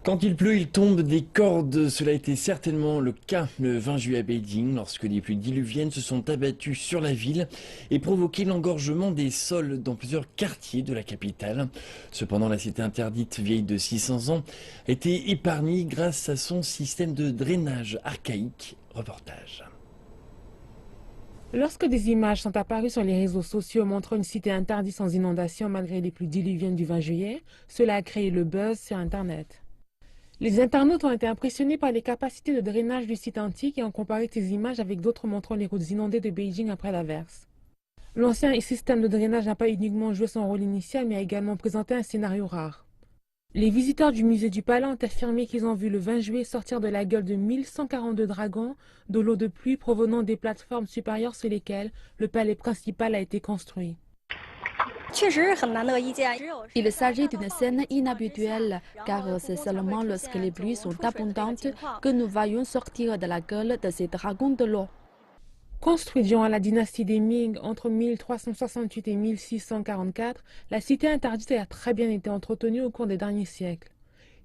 Quand il pleut, il tombe des cordes. Cela a été certainement le cas le 20 juillet à Beijing, lorsque des pluies diluviennes se sont abattues sur la ville et provoqué l'engorgement des sols dans plusieurs quartiers de la capitale. Cependant, la cité interdite, vieille de 600 ans, a été épargnée grâce à son système de drainage archaïque. Reportage. Lorsque des images sont apparues sur les réseaux sociaux montrant une cité interdite sans inondation malgré les pluies diluviennes du 20 juillet, cela a créé le buzz sur Internet. Les internautes ont été impressionnés par les capacités de drainage du site antique et ont comparé ces images avec d'autres montrant les routes inondées de Beijing après l'averse. L'ancien système de drainage n'a pas uniquement joué son rôle initial mais a également présenté un scénario rare. Les visiteurs du musée du Palais ont affirmé qu'ils ont vu le 20 juillet sortir de la gueule de 1142 dragons de l'eau de pluie provenant des plateformes supérieures sur lesquelles le palais principal a été construit. Il s'agit d'une scène inhabituelle, car c'est seulement lorsque les pluies sont abondantes que nous voyons sortir de la gueule de ces dragons de l'eau. Construite durant la dynastie des Ming entre 1368 et 1644, la cité interdite a très bien été entretenue au cours des derniers siècles.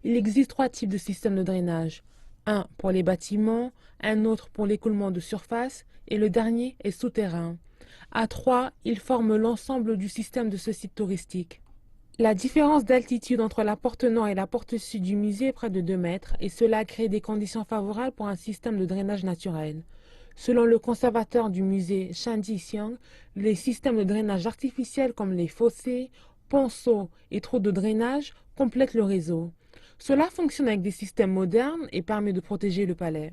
Il existe trois types de systèmes de drainage. Un pour les bâtiments, un autre pour l'écoulement de surface et le dernier est souterrain. À trois, ils forment l'ensemble du système de ce site touristique. La différence d'altitude entre la porte nord et la porte sud du musée est près de 2 mètres et cela a créé des conditions favorables pour un système de drainage naturel. Selon le conservateur du musée Shan Ji-xiang, les systèmes de drainage artificiels comme les fossés, ponceaux et trous de drainage complètent le réseau. Cela fonctionne avec des systèmes modernes et permet de protéger le palais.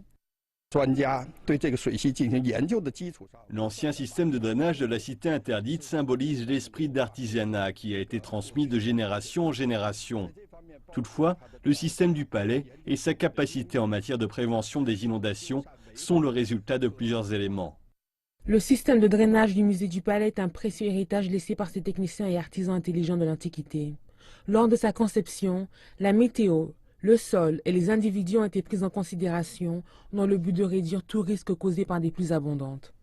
L'ancien système de drainage de la cité interdite symbolise l'esprit d'artisanat qui a été transmis de génération en génération. Toutefois, le système du palais et sa capacité en matière de prévention des inondations sont le résultat de plusieurs éléments. Le système de drainage du musée du Palais est un précieux héritage laissé par ces techniciens et artisans intelligents de l'Antiquité. Lors de sa conception, la météo, le sol et les individus ont été pris en considération dans le but de réduire tout risque causé par des pluies abondantes.